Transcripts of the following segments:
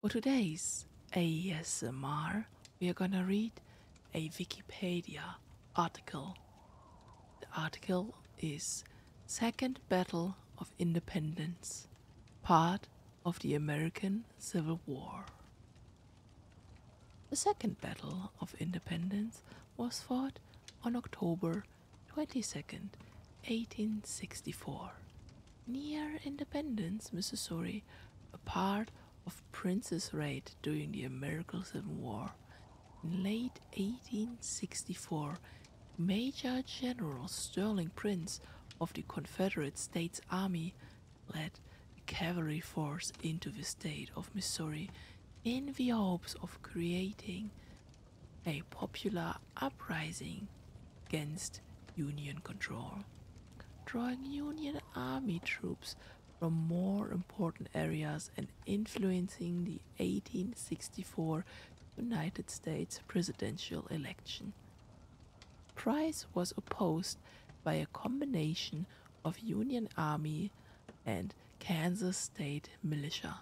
For today's ASMR, we are gonna read a Wikipedia article. The article is Second Battle of Independence, part of the American Civil War. The Second Battle of Independence was fought on October 22nd, 1864, near Independence, Missouri, a part of Prince's Raid during the American Civil War. In late 1864, Major General Sterling Prince of the Confederate States Army led a cavalry force into the state of Missouri in the hopes of creating a popular uprising against Union control, drawing Union Army troops from more important areas and influencing the 1864 United States presidential election. Price was opposed by a combination of Union Army and Kansas State militia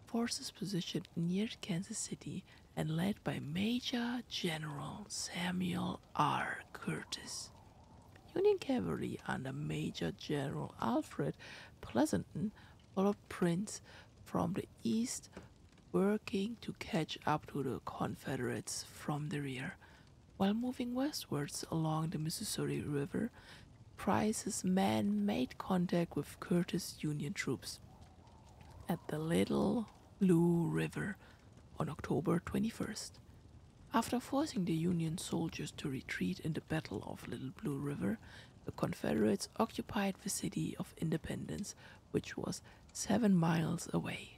forces positioned near Kansas City and led by Major General Samuel R. Curtis. Union cavalry under Major General Alfred Pleasonton followed Prince from the east, working to catch up to the Confederates from the rear. While moving westwards along the Missouri River, Price's men made contact with Curtis' Union troops at the Little Blue River on October 21st. After forcing the Union soldiers to retreat in the Battle of Little Blue River, the Confederates occupied the city of Independence, which was 7 miles away.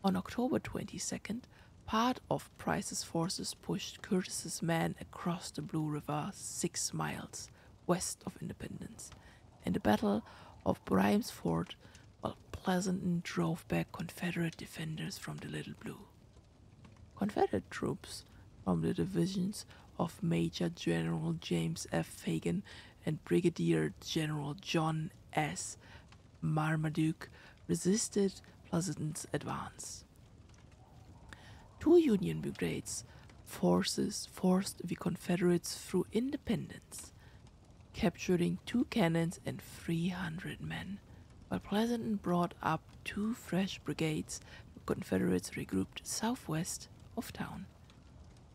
On October 22nd, part of Price's forces pushed Curtis's men across the Blue River 6 miles west of Independence. In the Battle of Brimes Ford, while Pleasanton drove back Confederate defenders from the Little Blue. Confederate troops from the divisions of Major General James F. Fagan and Brigadier General John S. Marmaduke resisted Pleasonton's advance. Two Union brigades forces forced the Confederates through Independence, capturing 2 cannons and 300 men. While Pleasanton brought up two fresh brigades, the Confederates regrouped southwest of town.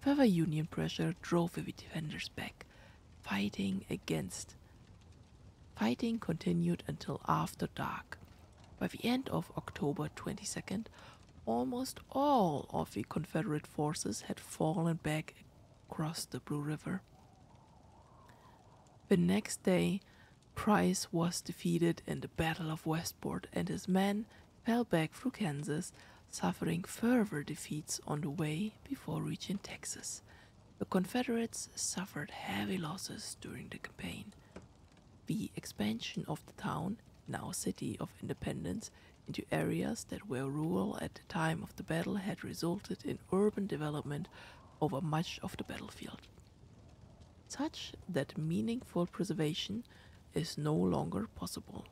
Further Union pressure drove the defenders back. Fighting continued until after dark. By the end of October 22nd, almost all of the Confederate forces had fallen back across the Blue River. The next day, Price was defeated in the Battle of Westport and his men fell back through Kansas, suffering further defeats on the way before reaching Texas. The Confederates suffered heavy losses during the campaign. The expansion of the town, now city of Independence, into areas that were rural at the time of the battle had resulted in urban development over much of the battlefield, such that meaningful preservation is no longer possible.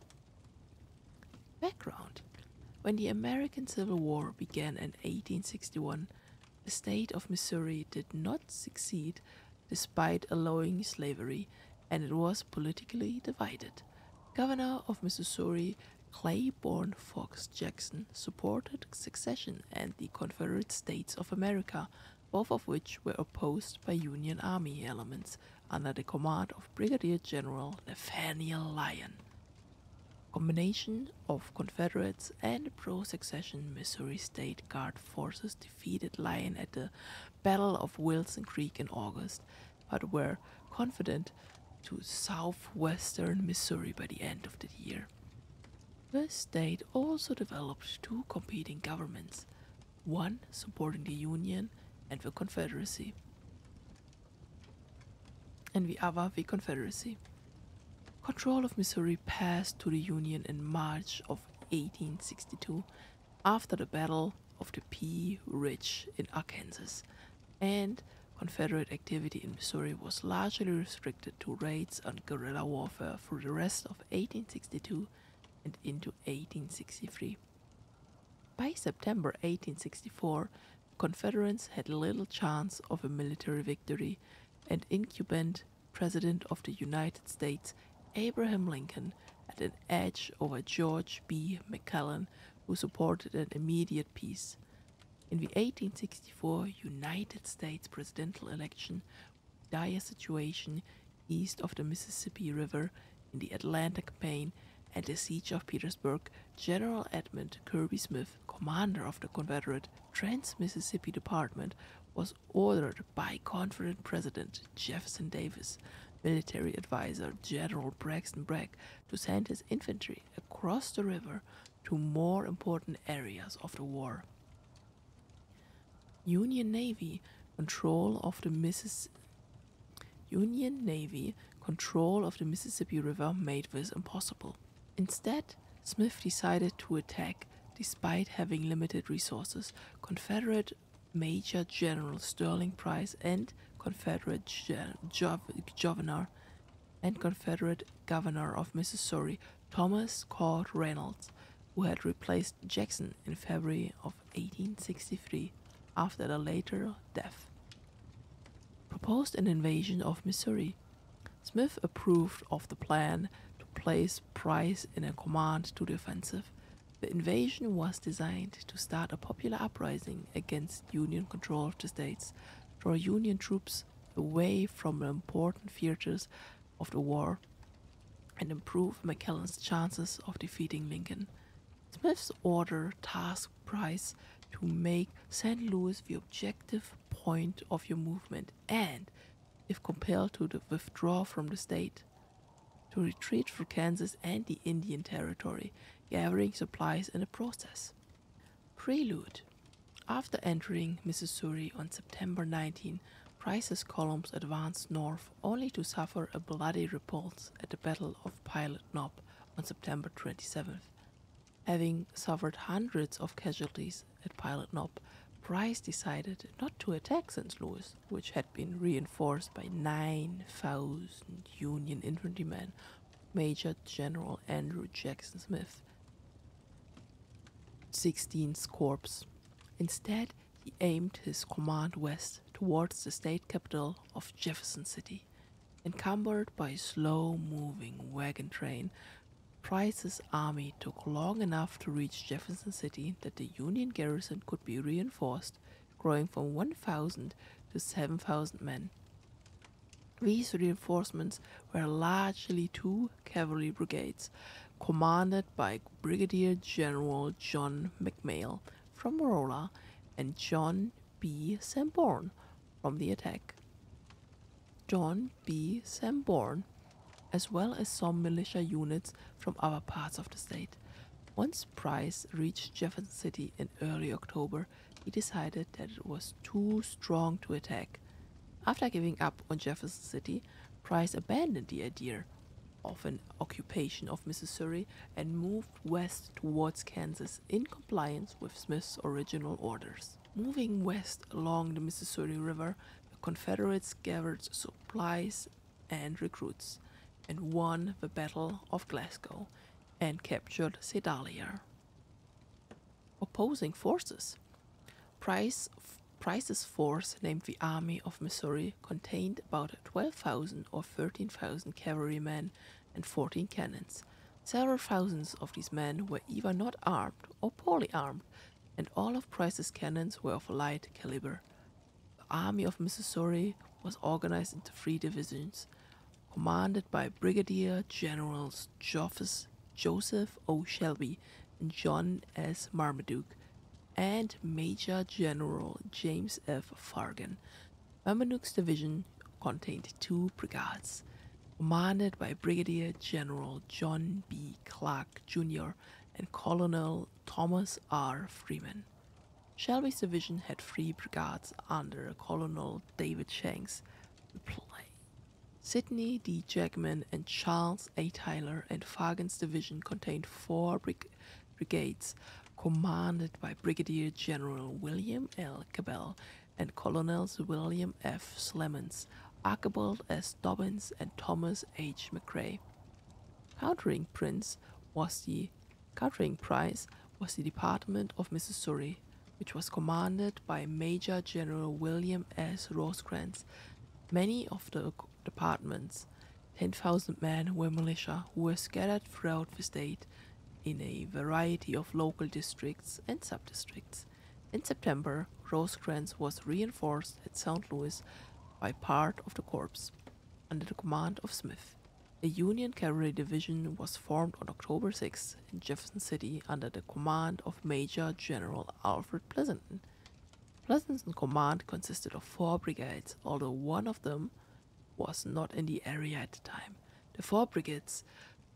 Background: when the American Civil War began in 1861, the state of Missouri did not succeed despite allowing slavery, and it was politically divided. Governor of Missouri Claiborne Fox Jackson supported secession and the Confederate States of America, both of which were opposed by Union Army elements under the command of Brigadier General Nathaniel Lyon. A combination of Confederates and pro-secession Missouri State Guard forces defeated Lyon at the Battle of Wilson Creek in August, but were confident to southwestern Missouri by the end of the year. The state also developed two competing governments, one supporting the Union and the Confederacy, and the other the Confederacy. Control of Missouri passed to the Union in March of 1862 after the Battle of the Pea Ridge in Arkansas, and Confederate activity in Missouri was largely restricted to raids on guerrilla warfare through the rest of 1862 and into 1863. By September 1864, the Confederates had little chance of a military victory, and incumbent President of the United States, Abraham Lincoln, had an edge over George B. McClellan, who supported an immediate peace. In the 1864 United States presidential election, dire situation east of the Mississippi River in the Atlanta campaign and the siege of Petersburg, General Edmund Kirby Smith, commander of the Confederate Trans-Mississippi Department, was ordered by Confederate President Jefferson Davis, military advisor General Braxton Bragg, to send his infantry across the river to more important areas of the war. Union Navy control of the Mississippi River made this impossible. Instead, Smith decided to attack despite having limited resources. Confederate Major General Sterling Price and Confederate Governor of Missouri Thomas Court Reynolds, who had replaced Jackson in February of 1863 after the later death, proposed an invasion of Missouri. Smith approved of the plan to place Price in a command to the offensive. The invasion was designed to start a popular uprising against Union control of the states, draw Union troops away from the important theaters of the war, and improve McClellan's chances of defeating Lincoln. Smith's order tasked Price to make St. Louis the objective point of your movement and, if compelled to withdraw from the state, to retreat through Kansas and the Indian Territory, gathering supplies in the process. Prelude. After entering Missouri on September 19, Price's columns advanced north only to suffer a bloody repulse at the Battle of Pilot Knob on September 27th. Having suffered hundreds of casualties at Pilot Knob, Price decided not to attack St. Louis, which had been reinforced by 9,000 Union infantrymen, Major General Andrew Jackson Smith, 16th Corps. Instead, he aimed his command west towards the state capital of Jefferson City. Encumbered by a slow-moving wagon train, Price's army took long enough to reach Jefferson City that the Union garrison could be reinforced, growing from 1,000 to 7,000 men. These reinforcements were largely two cavalry brigades, commanded by Brigadier General John McMail from Morola and John B. Sanborn from the attack. John B. Sanborn, as well as some militia units from other parts of the state. Once Price reached Jefferson City in early October, he decided that it was too strong to attack. After giving up on Jefferson City, Price abandoned the idea of an occupation of Missouri and moved west towards Kansas in compliance with Smith's original orders. Moving west along the Mississippi River, the Confederates gathered supplies and recruits, and won the Battle of Glasgow and captured Sedalia. Opposing forces. Price's force, named the Army of Missouri, contained about 12,000 or 13,000 cavalrymen and 14 cannons. Several thousands of these men were either not armed or poorly armed, and all of Price's cannons were of light caliber. The Army of Missouri was organized into 3 divisions, commanded by Brigadier Generals Joseph O. Shelby and John S. Marmaduke, and Major General James F. Fargan. Marmaduke's division contained 2 brigades, commanded by Brigadier General John B. Clark, Jr. and Colonel Thomas R. Freeman. Shelby's division had 3 brigades under Colonel David Shanks. Sidney D. Jackman and Charles A. Tyler and Fargan's division contained 4 brigades, commanded by Brigadier General William L. Cabell and Colonels William F. Slemons, Archibald S. Dobbins, and Thomas H. McRae. Countering Price was was the Department of Missouri, which was commanded by Major General William S. Rosecrans. Many of the department's 10,000 men were militia who were scattered throughout the state in a variety of local districts and subdistricts. In September, Rosecrans was reinforced at St. Louis by part of the corps under the command of Smith. A Union cavalry division was formed on October 6 in Jefferson City under the command of Major General Alfred Pleasonton. Pleasonton's command consisted of 4 brigades, although one of them was not in the area at the time. The 4 brigades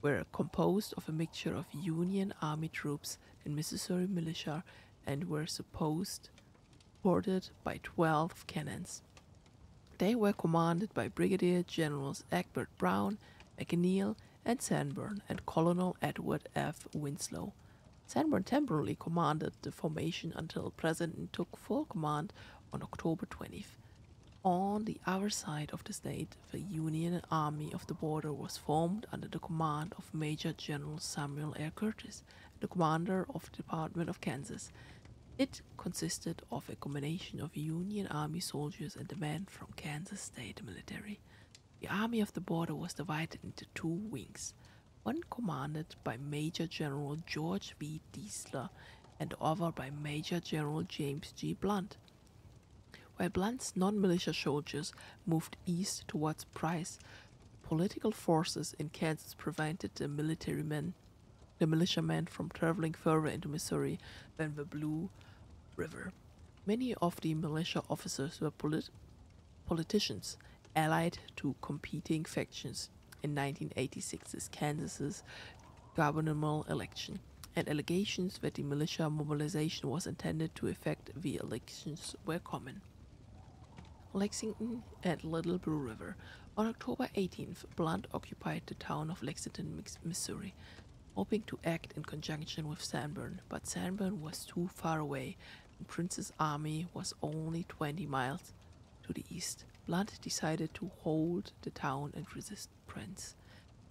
were composed of a mixture of Union Army troops and Missouri militia and were supported by 12 cannons. They were commanded by Brigadier Generals Egbert Brown, McNeil, and Sanborn, and Colonel Edward F. Winslow. Sanborn temporarily commanded the formation until President took full command on October 20th. On the other side of the state, the Union Army of the Border was formed under the command of Major General Samuel A. Curtis, the commander of the Department of Kansas. It consisted of a combination of Union Army soldiers and the men from Kansas State Military. The Army of the Border was divided into 2 wings, one commanded by Major General George V. Diesler and the other by Major General James G. Blunt. While Blunt's non-militia soldiers moved east towards Price, political forces in Kansas prevented the militiamen from traveling further into Missouri than the Blue River. Many of the militia officers were politicians allied to competing factions in 1986's Kansas's governmental election, and allegations that the militia mobilization was intended to affect the elections were common. Lexington and Little Blue River. On October 18th, Blunt occupied the town of Lexington, Missouri, hoping to act in conjunction with Sanborn, but Sanborn was too far away, and Prince's army was only 20 miles to the east. Blunt decided to hold the town and resist Prince,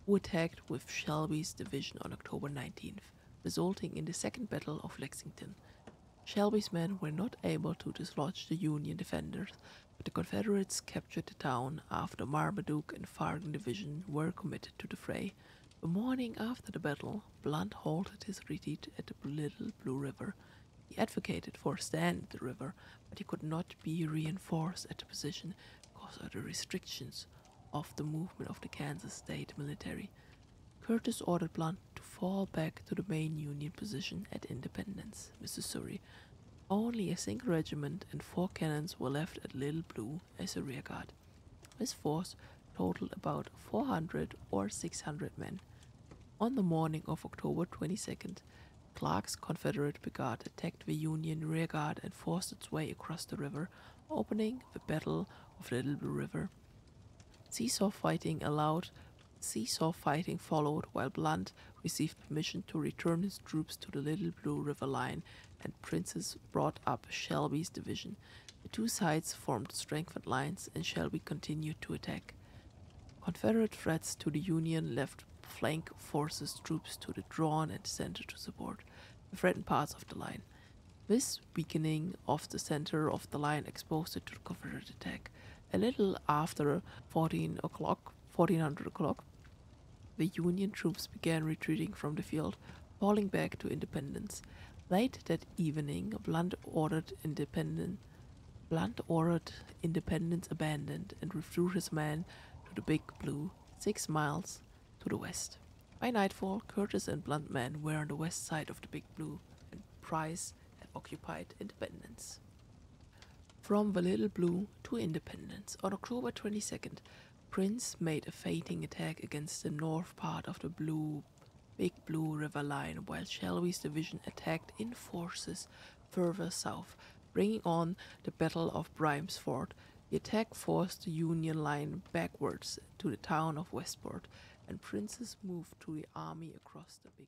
who attacked with Shelby's division on October 19th, resulting in the Second Battle of Lexington. Shelby's men were not able to dislodge the Union defenders, but the Confederates captured the town after Marmaduke and Farragut division were committed to the fray. The morning after the battle, Blunt halted his retreat at the Little Blue River. He advocated for a stand at the river, but he could not be reinforced at the position because of the restrictions of the movement of the Kansas State Military. Curtis ordered Blunt to fall back to the main Union position at Independence, Missouri. Only a single regiment and 4 cannons were left at Little Blue as a rearguard. This force totaled about 400 or 600 men. On the morning of October 22nd, Clark's Confederate brigade attacked the Union rearguard and forced its way across the river, opening the Battle of Little Blue River. Seesaw fighting followed while Blunt received permission to return his troops to the Little Blue River line, and Prince's brought up Shelby's division. The 2 sides formed strengthened lines, and Shelby continued to attack. Confederate threats to the Union left flank forces troops to the drawn and center to support the threatened parts of the line. This weakening of the center of the line exposed it to the Confederate attack. A little after 1400 o'clock, the Union troops began retreating from the field, falling back to Independence. Late that evening, Blunt ordered Independence abandoned and withdrew his men to the Big Blue, 6 miles to the west. By nightfall, Curtis and Blunt men were on the west side of the Big Blue, and Price had occupied Independence. From the Little Blue to Independence, on October 22nd, Prince made a feinting attack against the north part of the Big Blue River line, while Shelby's division attacked in forces further south, bringing on the Battle of Brimes Ford. The attack forced the Union line backwards to the town of Westport, and Prince's moved to the army across the Big